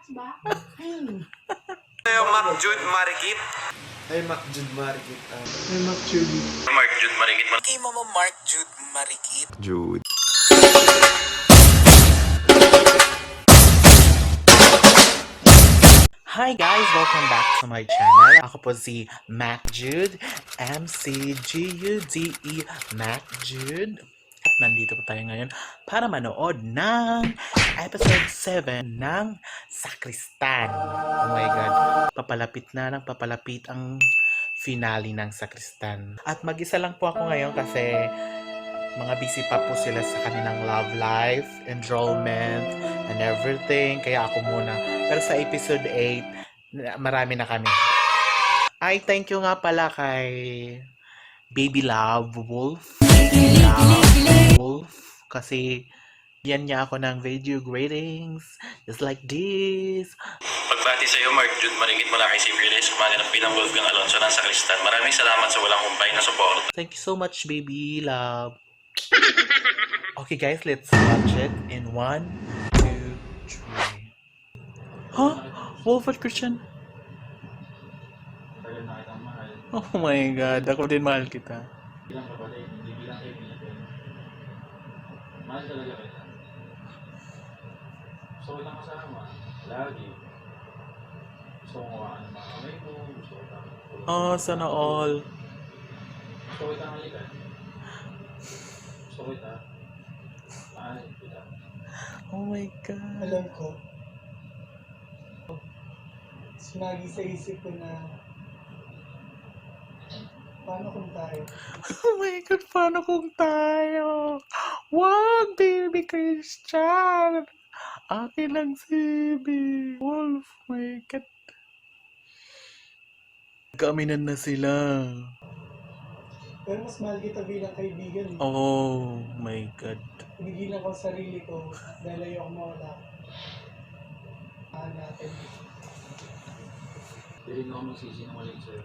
Max ba? Tayo, Mac Jude Marikit. Ay, Mac Jude Marikit. Ay, Mac Judy. Mark Jude Marikit. Kay Mama Mark Jude Marikit. Jude. Hi guys! Welcome back to my channel. Ako po si Mac Jude, MCGUDE Mac Jude. At nandito po tayo ngayon para manood ng episode 7 ng Sakristan. Oh my God! Papalapit ang finale ng Sakristan. At mag-isa lang po ako ngayon kasi mga busy pa po sila sa kanilang love life, enrollment, and everything. Kaya ako muna. Pero sa episode 8, marami na kami. Ay, thank you nga pala kay Baby Love Wolf. Baby Love Wolf. Kasi yan niya ako ng video greetings. Just like this. Pagbati sa iyo, Mark Jude Marikit mula kay Save Relays, kumaganap bilang Wolfgang Alonso ng Sakristan. Maraming salamat sa walang humpay na support. Thank you so much, Baby Love. Okay guys, let's watch it in 1, 2, 3. Huh? Wolf at Christian? Oh my God, ako din mahal kita. Bilang kapatid, hindi bilang kaibigan. Mahal talaga kita. Gusto ko lang kasama. Lagi. Gusto ko kuhaan ng mga kamay mo. Gusto ko lang tulungan. Oh, sana all. Gusto ko itang halikan. Gusto ko itang mahalin kita. Oh my God. Alam ko. Sinagi sa isip ko na paano kung tayo? Oh my God, paano kung tayo? Wag, baby Christian. Akin lang si Baby Wolf. My God. Nagkaaminan na sila. Pero mas mahal kita bilang kaibigan. Oh my God. Pinigilan ko ang sarili ko dahil ayoko mawala. Mahal natin. Hindi rin ako magsisinungaling sa'yo.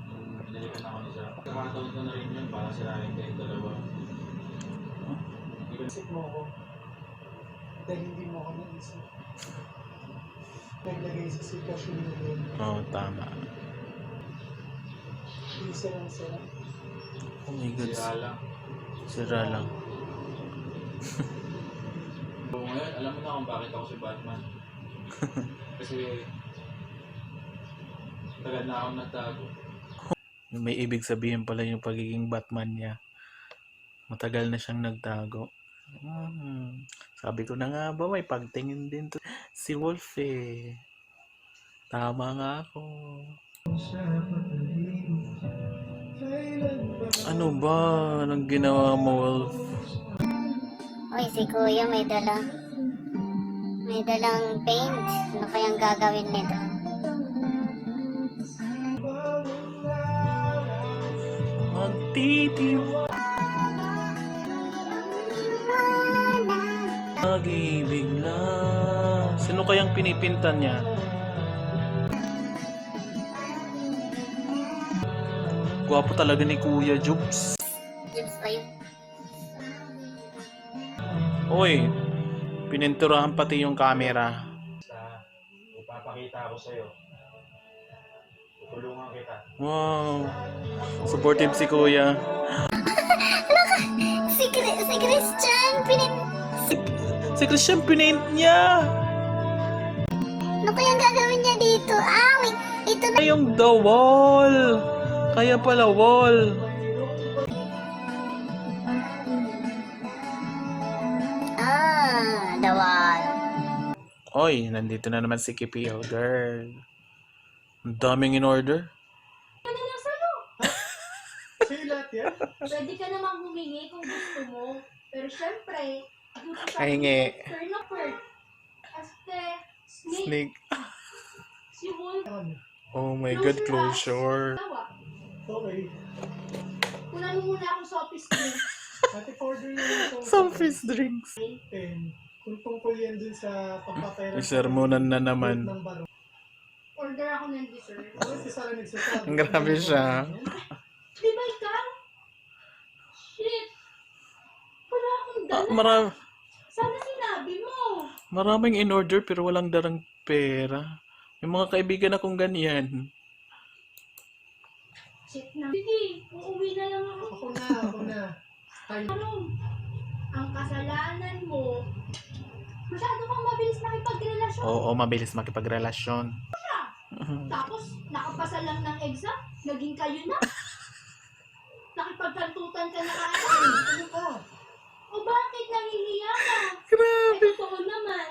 Nung pinalikan ako ni Zach. Kakataon ko na rin yun para sirahin kayong dalawa. Isip mo ako. Dahil hindi mo ako naisip. Naglagay sa sitwasyon mo doon. Oh, tama. Isa lang sila. Oh my God. Sira lang. Sira lang. So ngayon, alam mo na kung bakit ako si Batman. Kasi tagal na akong nagtago. May ibig sabihin pala yung pagiging Batman niya. Matagal na siyang nagtago. Sabi ko na nga ba, may pagtingin din to si Wolf eh. Tama nga ako. Ano ba? Anong ginawa mo, Wolf? Uy, si Kuya may dalang paint. Ano kayang gagawin nito? Magtitiw. Nag-ibig na. Sino kayang pinipintan niya? Gwapo talaga ni Kuya Jubes. Jibs ba yun? Uy, pininturahan pati yung camera. Basta, ipapakita ako sa'yo. Tutulungan kita. Wow. Supportive si Kuya. Si Christian, Si Christian pinaint niya. Ano kayang gagawin niya dito? Wait, ito na. Yung the wall. Kaya pala wall. The wall. Oy, nandito na naman si Kipi, oh girl. Ang daming in order. Ano lang sa'yo? Sa'yo lahat yan? Pwede ka namang humingi kung gusto mo. Pero syempre, gusto sa Pahingi. turn of word. Aste, snake, Snake. si Wolf, Ano? Oh my God, closure. tawa. Okay. Kunan mo muna ako sa office niyo. Ate, order nyo lang itong Some fish drinks. pen. Kung tungkol yan dun sa pagpapera. Isermonan na naman. Ng baro. Order ako ng dessert. Ano si Sarah nagsasabi? Ang grabe siya. Di ba ikaw? Shit! Wala akong dala. Marami. Sana sinabi mo. Maraming in order pero walang darang pera. May mga kaibigan akong ganyan. Shit na. Sige, uuwi na lang ako. Ako na. Tayo. Ano? Ang kasalanan mo, masyado kang mabilis nakipagrelasyon. Oo, mabilis makipagrelasyon. Tapos, nakapasa lang ng exam, naging kayo na. Nakipagkantutan ka na kaagad. Ano ka? O bakit nangihiya ka? Grabe. Eh, totoo naman.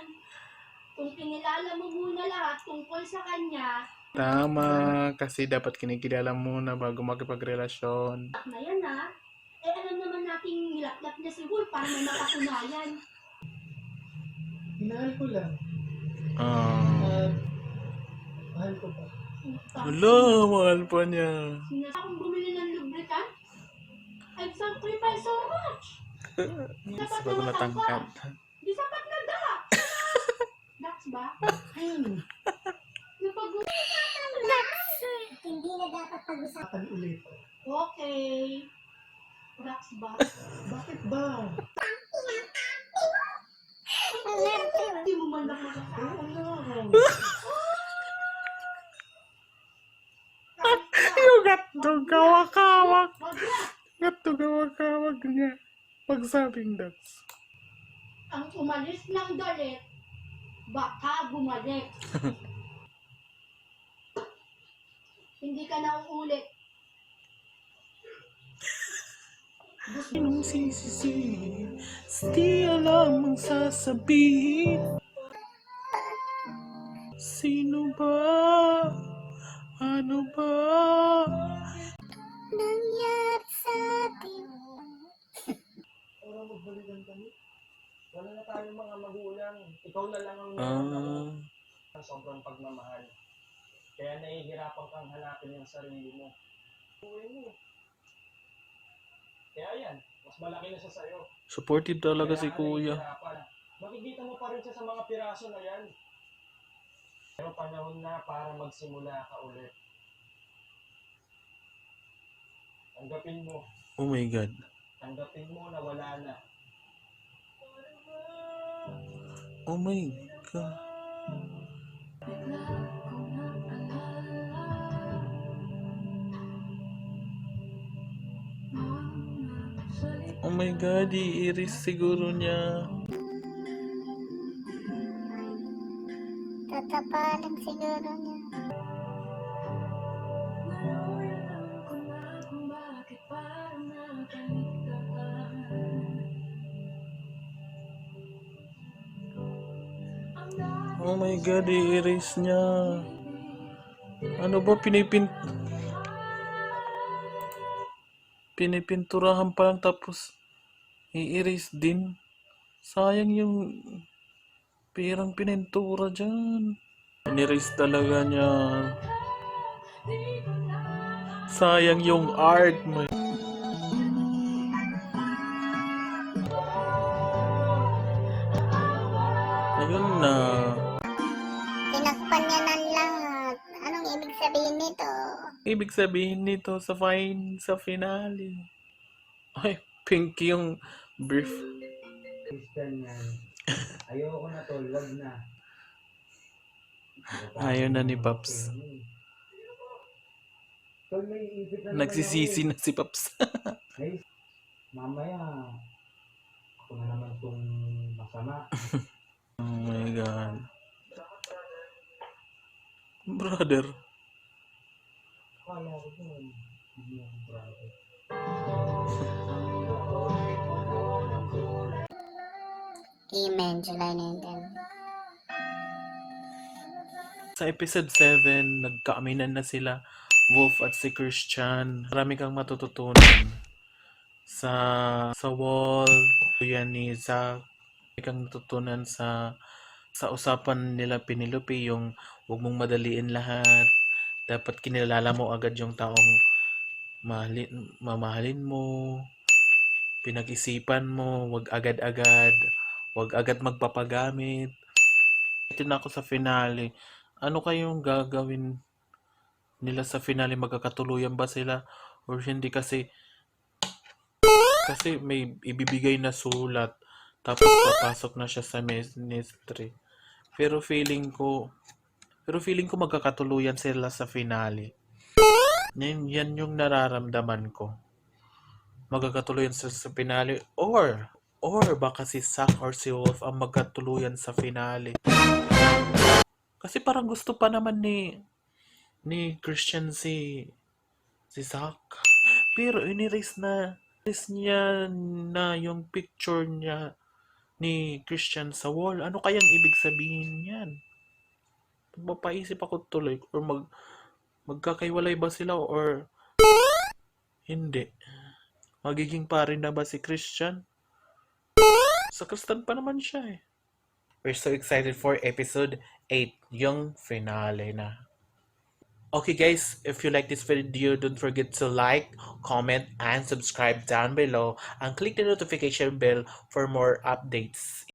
Kung kinilala mo muna lahat tungkol sa kanya, Tama, kasi dapat kinikilala muna bago makipagrelasyon. na yan ha. Eh, alam naman nating nilaplap na si Wolf para may mapatunayan. Hinahal ko lang. Ah. At mahal ko ba? Wala, mahal pa niya. Sinasa akong bumili ng lubricant. I've sacrificed so much. Sa pag matangkad. Di sapat na da. Dax ba? Napag- Hindi na dapat pag-usapan. Akan ulit. Okay. Dax ba? Bakit ba? Hindi mo man lang masasabi. Yung gato kawak-kawak. Wag na. Gato kawak-kawak niya. Pagsabing Dax. Ang umalis ng galit, baka bumalik. Hindi ka na uulit. Sinong sisisi? Di alam ang sasabihin. Sino ba? Ano ba? Nangyari sa atin. Para magbalikan kami. Wala na tayong mga magulang. Ikaw na lang ang Ah, ng sobrang pagmamahal. Kaya nahihirapan kang hanapin yung sarili mo. Uwi mo. Kaya yan, mas malaki na siya sa'yo. supportive talaga si Kaya ka Kuya. nahihirapan. Makikita mo pa rin siya sa mga piraso na yan. Pero panahon na para magsimula ka ulit. Tanggapin mo. Oh my God. Tanggapin mo na wala na. Oh my God. Oh my God, iiris siguro niya. Tatapalan siguro niya. Oh my God, i-erase niya. Ano ba, pinipinturahan pa lang tapos i-erase din. Sayang yung pirang pinentura dyan. In-erase talaga niya. Sayang yung art mo. Ayun na. Tinakpan niya ng lahat. Anong ibig sabihin nito? Ibig sabihin nito sa finale. Ay, pink yung brief. Christian yan. Ayoko na tol, wag na. Ayaw na ni Paps. Tol, may ipit na naman Nagsisisi na si Paps. ako. Guys, mamaya, ako na naman itong masama. Oh my God. Brother. Kala ko yun. Hindi ako brother. Amen, July 19. Sa episode 7, nagkaaminan na sila, Wolf at si Christian. Marami kang matututunan sa wall, yan ni Zach. Marami kang natutunan sa usapan nila Penelope, yung huwag mong madaliin lahat. Dapat kinilala mo agad yung taong mamahalin mo. Pinag-isipan mo, wag agad-agad. Wag agad magpapagamit. Ito na ako sa finale. Ano kayong gagawin nila sa finale? Magkakatuluyan ba sila? Or hindi kasi may ibibigay na sulat Tapos papasok na siya sa ministry. Pero feeling ko magkakatuluyan sila sa finale. Yan yung nararamdaman ko. Magkakatuluyan sila sa finale or baka si Zack or si Wolf ang magkatuluyan sa finale. Kasi parang gusto pa naman ni Christian si Zack. Pero inirase niya na yung picture niya ni Christian sa wall. Ano kayang ibig sabihin yan? Mapaisip ako tuloy or magkakaiwalay ba sila or hindi? Magiging pare na ba si Christian? Sakristan pa naman siya eh. We're so excited for episode 8, yung finale na. Okay guys, if you like this video, don't forget to like, comment, and subscribe down below and click the notification bell for more updates.